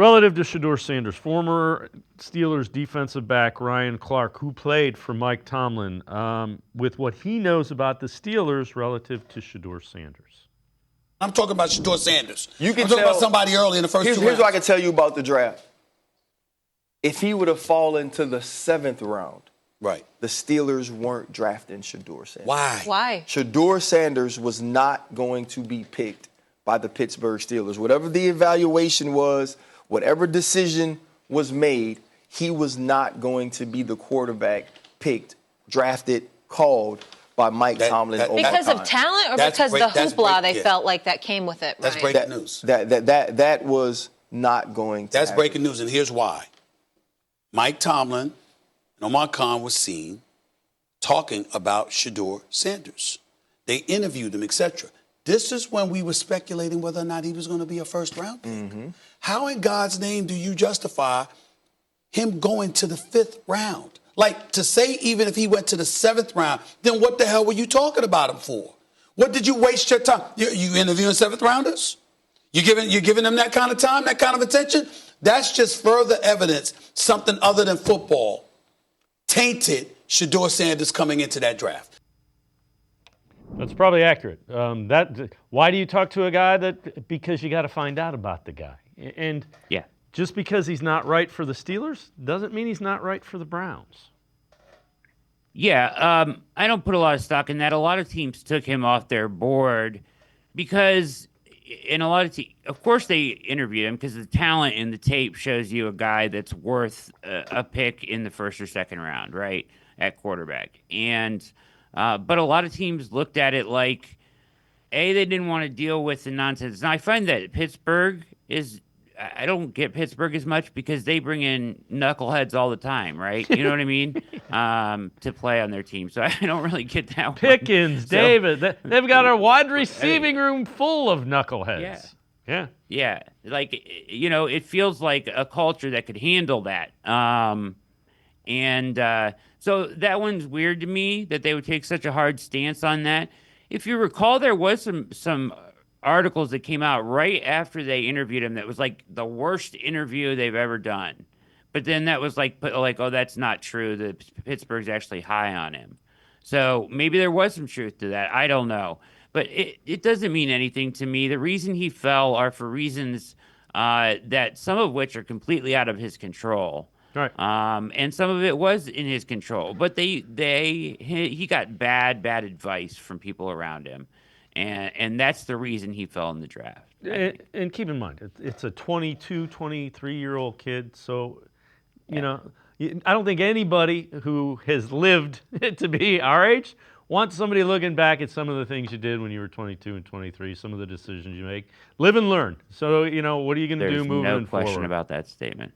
Relative to Shedeur Sanders, former Steelers defensive back Ryan Clark, who played for Mike Tomlin, with what he knows about the Steelers relative to Shedeur Sanders. I'm talking about Shedeur Sanders. I'm talking about somebody early in the first 2 rounds. Here's what I can tell you about the draft. If he would have fallen to the 7th round, right, the Steelers weren't drafting Shedeur Sanders. Why? Shedeur Sanders was not going to be picked by the Pittsburgh Steelers. Whatever the evaluation was, whatever decision was made, he was not going to be the quarterback picked, drafted, called by Mike Tomlin. Because of talent, or because the hoopla they felt like that came with it? That's breaking news. That was not going to That's happen. breaking news, and here's why. Mike Tomlin and Omar Khan was seen talking about Shedeur Sanders. They interviewed him, etc. This is when we were speculating whether or not he was going to be a first-round pick. Mm-hmm. How in God's name do you justify him going to the 5th round? Like, to say even if he went to the 7th round, then what the hell were you talking about him for? What did you waste your time? You interviewing 7th rounders? You're giving them that kind of time, that kind of attention? That's just further evidence something other than football tainted Shedeur Sanders coming into that draft. That's probably accurate. Why do you talk to a guy because you got to find out about the guy. And just because he's not right for the Steelers doesn't mean he's not right for the Browns. Yeah, I don't put a lot of stock in that. A lot of teams took him off their board because in a lot of teams, of course they interviewed him because the talent in the tape shows you a guy that's worth a pick in the 1st or 2nd round, right, at quarterback. And but a lot of teams looked at it like, they didn't want to deal with the nonsense. Now, I find that Pittsburgh I don't get Pittsburgh as much because they bring in knuckleheads all the time, right? You know what I mean? To play on their team. So I don't really get that Pickens, David. They've got a wide receiving room full of knuckleheads. Yeah. Like, it feels like a culture that could handle that. So that one's weird to me that they would take such a hard stance on that. If you recall, there was some articles that came out right after they interviewed him that was like the worst interview they've ever done. But then that was like, oh, that's not true. The Pittsburgh's actually high on him. So maybe there was some truth to that. I don't know. But it doesn't mean anything to me. The reason he fell are for reasons that some of which are completely out of his control. Right. And some of it was in his control. But he got bad advice from people around him. And that's the reason he fell in the draft. And keep in mind, it's a 22, 23-year-old kid. So, I don't think anybody who has lived to be our age wants somebody looking back at some of the things you did when you were 22 and 23, some of the decisions you make. Live and learn. So, what are you going to do moving forward? There's no question about that statement.